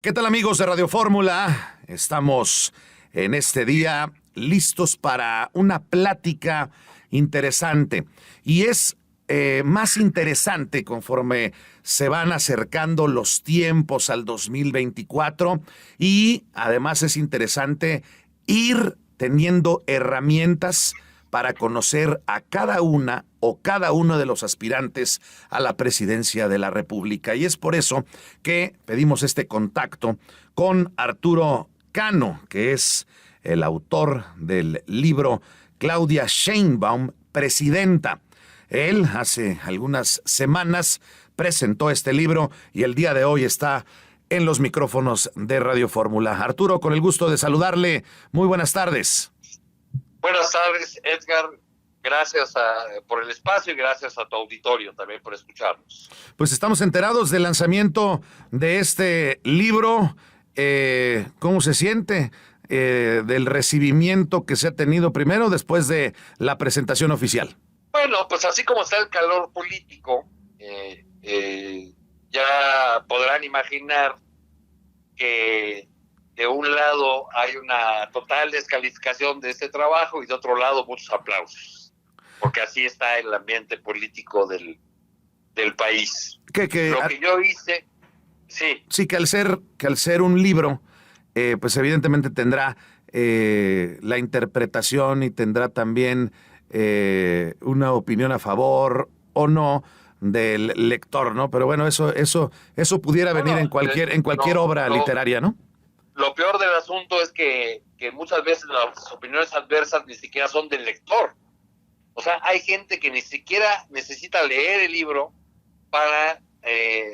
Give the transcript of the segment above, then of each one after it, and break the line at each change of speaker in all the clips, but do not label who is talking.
¿Qué tal, amigos de Radio Fórmula? Estamos en este día listos para una plática interesante. Y es más interesante conforme se van acercando los tiempos al 2024 y además es interesante ir teniendo herramientas para conocer a cada una o cada uno de los aspirantes a la presidencia de la República. Y es por eso que pedimos este contacto con Arturo Cano, que es el autor del libro Claudia Sheinbaum, Presidenta. Él hace algunas semanas presentó este libro y el día de hoy está en los micrófonos de Radio Fórmula. Arturo, con el gusto de saludarle. Muy buenas tardes.
Buenas tardes, Edgar. Gracias por el espacio y gracias a tu auditorio también por escucharnos.
Pues estamos enterados del lanzamiento de este libro. ¿Cómo se siente del recibimiento que se ha tenido primero después de la presentación oficial?
Bueno, pues así como está el calor político, ya podrán imaginar que de un lado hay una total descalificación de este trabajo y de otro lado muchos aplausos, porque así está el ambiente político del país. Lo que yo hice, sí.
Sí, que al ser un libro, pues evidentemente tendrá la interpretación y tendrá también una opinión a favor o no del lector, ¿no? Pero bueno, eso pudiera venir en cualquier obra literaria, ¿no?
Lo peor del asunto es que muchas veces las opiniones adversas ni siquiera son del lector. O sea, hay gente que ni siquiera necesita leer el libro para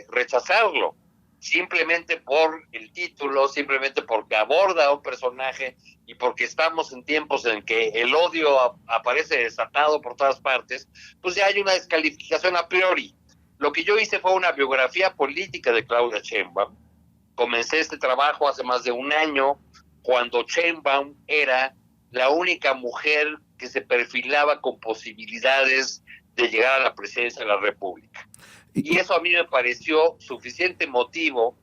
rechazarlo, simplemente por el título, simplemente porque aborda a un personaje y porque estamos en tiempos en que el odio aparece desatado por todas partes, pues ya hay una descalificación a priori. Lo que yo hice fue una biografía política de Claudia Sheinbaum. Comencé este trabajo hace más de un año, cuando Sheinbaum era la única mujer que se perfilaba con posibilidades de llegar a la presidencia de la República. Y eso a mí me pareció suficiente motivo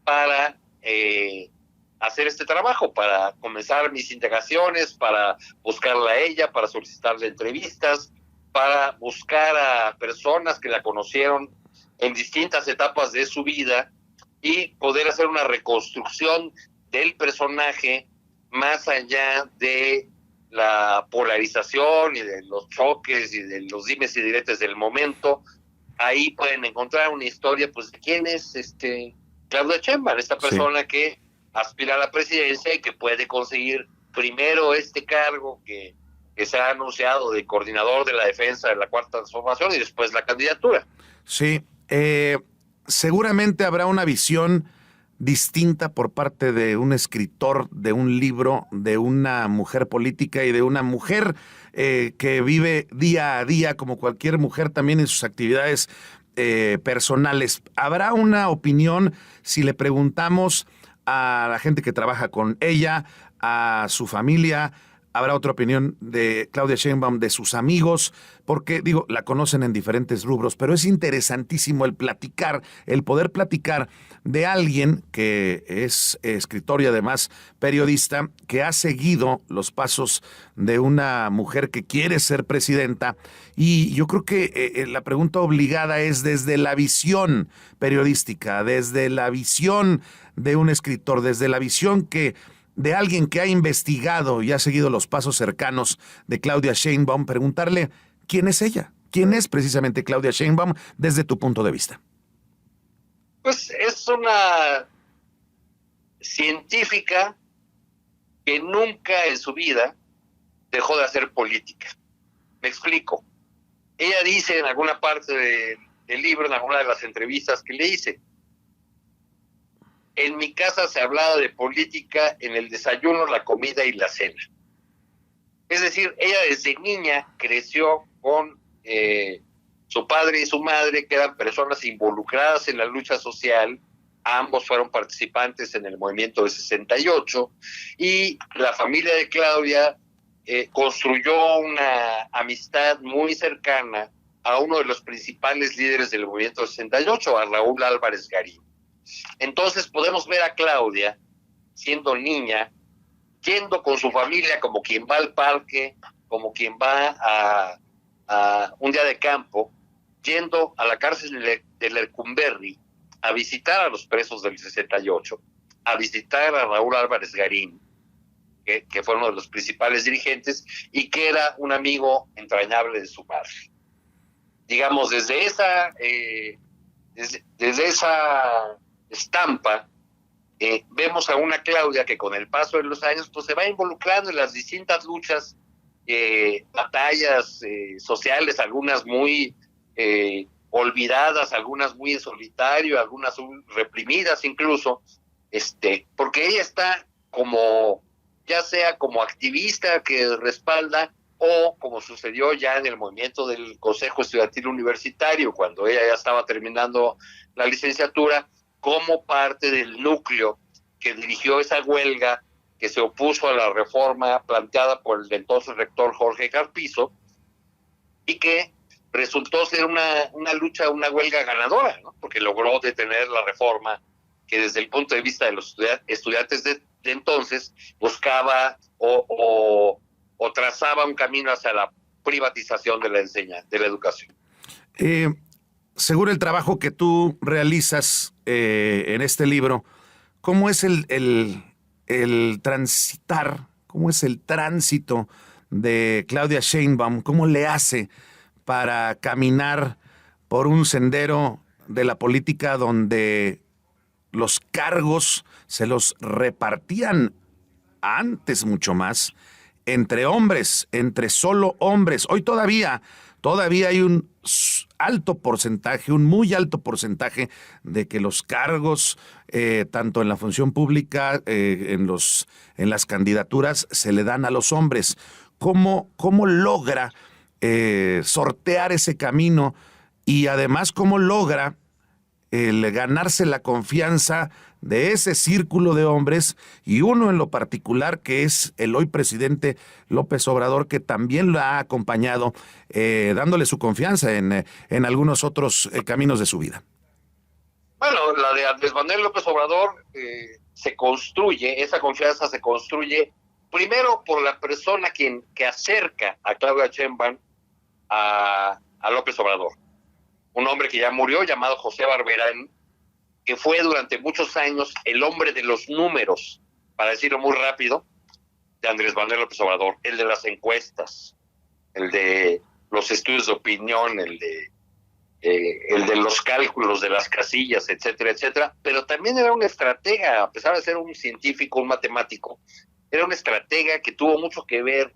para hacer este trabajo, para comenzar mis indagaciones, para buscarla a ella, para solicitarle entrevistas, para buscar a personas que la conocieron en distintas etapas de su vida y poder hacer una reconstrucción del personaje más allá de la polarización y de los choques y de los dimes y diretes del momento. Ahí pueden encontrar una historia, pues, de quién es Claudia Sheinbaum, esta persona que aspira a la presidencia y que puede conseguir primero este cargo que se ha anunciado de coordinador de la defensa de la Cuarta Transformación y después la candidatura.
Sí, seguramente habrá una visión distinta por parte de un escritor, de un libro, de una mujer política y de una mujer que vive día a día como cualquier mujer también en sus actividades personales. ¿Habrá una opinión si le preguntamos a la gente que trabaja con ella, a su familia? Habrá otra opinión de Claudia Sheinbaum, de sus amigos, porque, digo, la conocen en diferentes rubros, pero es interesantísimo el poder platicar de alguien que es escritor y además periodista, que ha seguido los pasos de una mujer que quiere ser presidenta. Y yo creo que la pregunta obligada es desde la visión periodística, desde la visión de un escritor, desde la visión de alguien que ha investigado y ha seguido los pasos cercanos de Claudia Sheinbaum, preguntarle quién es ella, quién es precisamente Claudia Sheinbaum desde tu punto de vista.
Pues es una científica que nunca en su vida dejó de hacer política. Me explico. Ella dice en alguna parte del libro, en alguna de las entrevistas que le hice, en mi casa se hablaba de política en el desayuno, la comida y la cena. Es decir, ella desde niña creció con su padre y su madre, que eran personas involucradas en la lucha social. Ambos fueron participantes en el movimiento de 68 y la familia de Claudia construyó una amistad muy cercana a uno de los principales líderes del movimiento de 68, a Raúl Álvarez Garín. Entonces podemos ver a Claudia, siendo niña, yendo con su familia como quien va al parque, como quien va a un día de campo, yendo a la cárcel de Lecumberri a visitar a los presos del 68, a visitar a Raúl Álvarez Garín, que fue uno de los principales dirigentes y que era un amigo entrañable de su madre. Digamos, desde esa estampa, vemos a una Claudia que con el paso de los años pues se va involucrando en las distintas luchas, batallas sociales, algunas muy olvidadas, algunas muy en solitario, algunas reprimidas incluso, porque ella está como, ya sea como activista que respalda, o como sucedió ya en el movimiento del Consejo Estudiantil Universitario, cuando ella ya estaba terminando la licenciatura, como parte del núcleo que dirigió esa huelga que se opuso a la reforma planteada por el entonces rector Jorge Carpizo, y que resultó ser una lucha, una huelga ganadora, ¿no? Porque logró detener la reforma que desde el punto de vista de los estudiantes de entonces buscaba o trazaba un camino hacia la privatización de de la educación.
Según el trabajo que tú realizas en este libro, ¿cómo es el transitar, cómo es el tránsito de Claudia Sheinbaum? ¿Cómo le hace para caminar por un sendero de la política donde los cargos se los repartían antes mucho más entre hombres, entre solo hombres? Hoy todavía hay un alto porcentaje, un muy alto porcentaje de que los cargos, tanto en la función pública, en las candidaturas, se le dan a los hombres. ¿Cómo logra sortear ese camino y además cómo logra el ganarse la confianza de ese círculo de hombres, y uno en lo particular que es el hoy presidente López Obrador, que también lo ha acompañado, dándole su confianza en algunos otros caminos de su vida?
Bueno, la de Andrés Manuel López Obrador esa confianza se construye primero por la persona que acerca a Claudia Sheinbaum a López Obrador. Un hombre que ya murió, llamado José Barberán, que fue durante muchos años el hombre de los números, para decirlo muy rápido, de Andrés Manuel López Obrador, el de las encuestas, el de los estudios de opinión, el de los cálculos de las casillas, etcétera, etcétera, pero también era un estratega, a pesar de ser un científico, un matemático, era un estratega que tuvo mucho que ver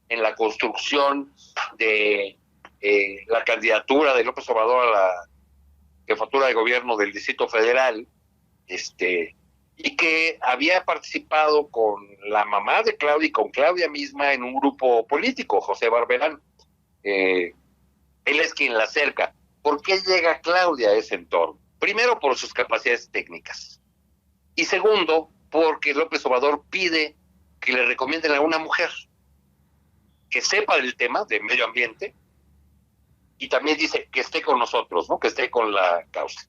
en la construcción de la candidatura de López Obrador a la jefatura de gobierno del Distrito Federal, y que había participado con la mamá de Claudia y con Claudia misma en un grupo político, José Barberán. Él es quien la acerca. ¿Por qué llega Claudia a ese entorno? Primero, por sus capacidades técnicas. Y segundo, porque López Obrador pide que le recomienden a una mujer que sepa del tema de medio ambiente, y también dice que esté con nosotros, ¿no? Que esté con la causa.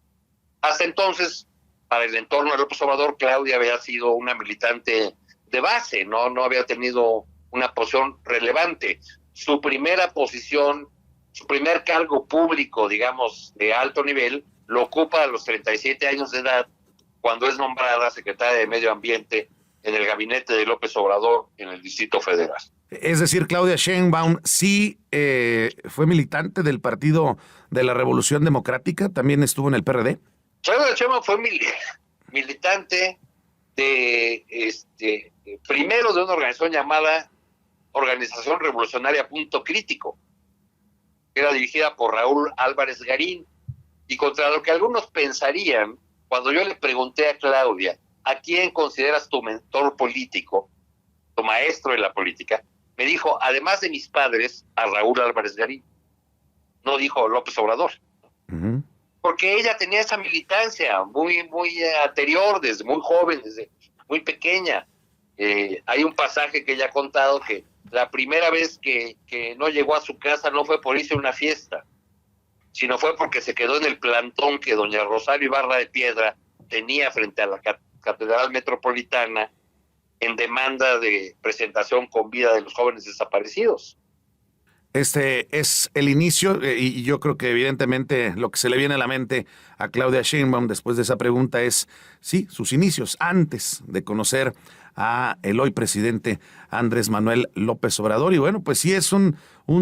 Hasta entonces, para el entorno de López Obrador, Claudia había sido una militante de base, no había tenido una posición relevante. Su primera posición, su primer cargo público, digamos, de alto nivel, lo ocupa a los 37 años de edad, cuando es nombrada secretaria de Medio Ambiente en el gabinete de López Obrador en el Distrito Federal.
Es decir, Claudia Sheinbaum sí fue militante del Partido de la Revolución Democrática, también estuvo en el PRD.
Claudia Sheinbaum fue militante primero de una organización llamada Organización Revolucionaria Punto Crítico, que era dirigida por Raúl Álvarez Garín, y contra lo que algunos pensarían, cuando yo le pregunté a Claudia, ¿a quién consideras tu mentor político, tu maestro en la política?, me dijo, además de mis padres, a Raúl Álvarez Garín. No dijo López Obrador. Uh-huh. Porque ella tenía esa militancia muy anterior, desde muy joven, desde muy pequeña. Hay un pasaje que ella ha contado que la primera vez que no llegó a su casa no fue por irse a una fiesta, sino fue porque se quedó en el plantón que doña Rosario Ibarra de Piedra tenía frente a la Catedral Metropolitana en demanda de presentación con vida de los jóvenes desaparecidos.
Este es el inicio y yo creo que evidentemente lo que se le viene a la mente a Claudia Sheinbaum después de esa pregunta es, sí, sus inicios antes de conocer a el hoy presidente Andrés Manuel López Obrador. Y bueno, pues sí es un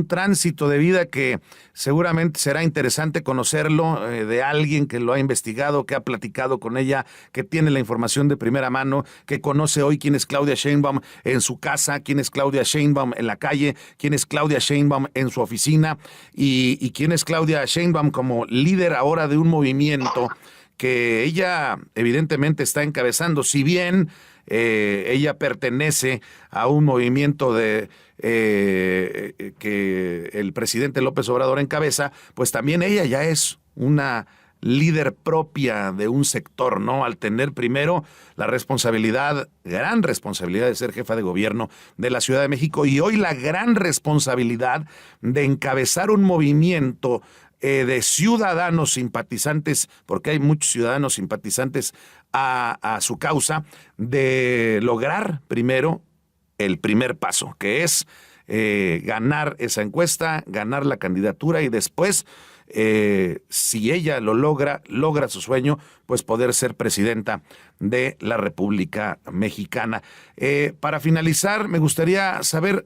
tránsito de vida que seguramente será interesante conocerlo de alguien que lo ha investigado, que ha platicado con ella, que tiene la información de primera mano, que conoce hoy quién es Claudia Sheinbaum en su casa, quién es Claudia Sheinbaum en la calle, quién es Claudia Sheinbaum en su oficina y quién es Claudia Sheinbaum como líder ahora de un movimiento que ella evidentemente está encabezando, si bien ella pertenece a un movimiento de que el presidente López Obrador encabeza, pues también ella ya es una líder propia de un sector, ¿no? Al tener primero la responsabilidad, gran responsabilidad de ser jefa de gobierno de la Ciudad de México y hoy la gran responsabilidad de encabezar un movimiento de ciudadanos simpatizantes, porque hay muchos ciudadanos simpatizantes a su causa, de lograr primero el primer paso, que es ganar esa encuesta, ganar la candidatura y después, si ella lo logra su sueño, pues poder ser presidenta de la República Mexicana. Para finalizar, me gustaría saber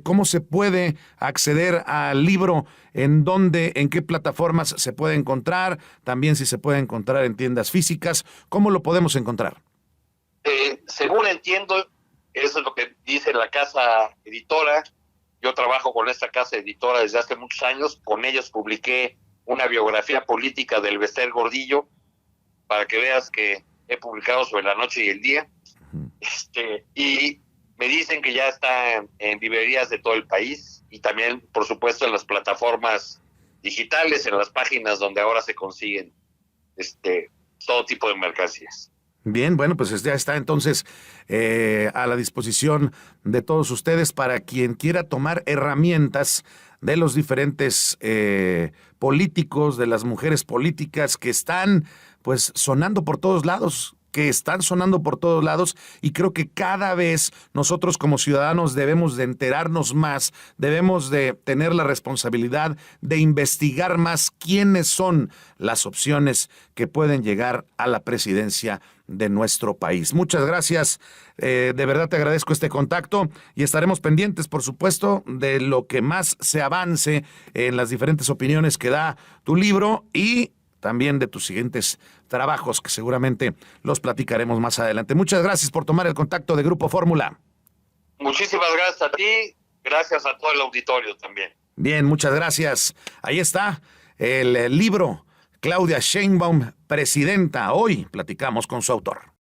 cómo se puede acceder al libro, en qué plataformas se puede encontrar, también si se puede encontrar en tiendas físicas, ¿cómo lo podemos encontrar?
Según entiendo, eso es lo que dice la casa editora. Yo trabajo con esta casa editora desde hace muchos años. Con ellos publiqué una biografía política del Bester Gordillo, para que veas que he publicado sobre la noche y el día. Y me dicen que ya está en librerías de todo el país y también, por supuesto, en las plataformas digitales, en las páginas donde ahora se consiguen todo tipo de mercancías.
Bien, bueno, pues ya está entonces a la disposición de todos ustedes para quien quiera tomar herramientas de los diferentes políticos, de las mujeres políticas que están pues sonando por todos lados, y creo que cada vez nosotros como ciudadanos debemos de enterarnos más, debemos de tener la responsabilidad de investigar más quiénes son las opciones que pueden llegar a la presidencia de nuestro país. Muchas gracias, de verdad te agradezco este contacto y estaremos pendientes, por supuesto, de lo que más se avance en las diferentes opiniones que da tu libro y también de tus siguientes trabajos, que seguramente los platicaremos más adelante. Muchas gracias por tomar el contacto de Grupo Fórmula.
Muchísimas gracias a ti, gracias a todo el auditorio también.
Bien, muchas gracias. Ahí está el libro Claudia Sheinbaum, presidenta. Hoy platicamos con su autor.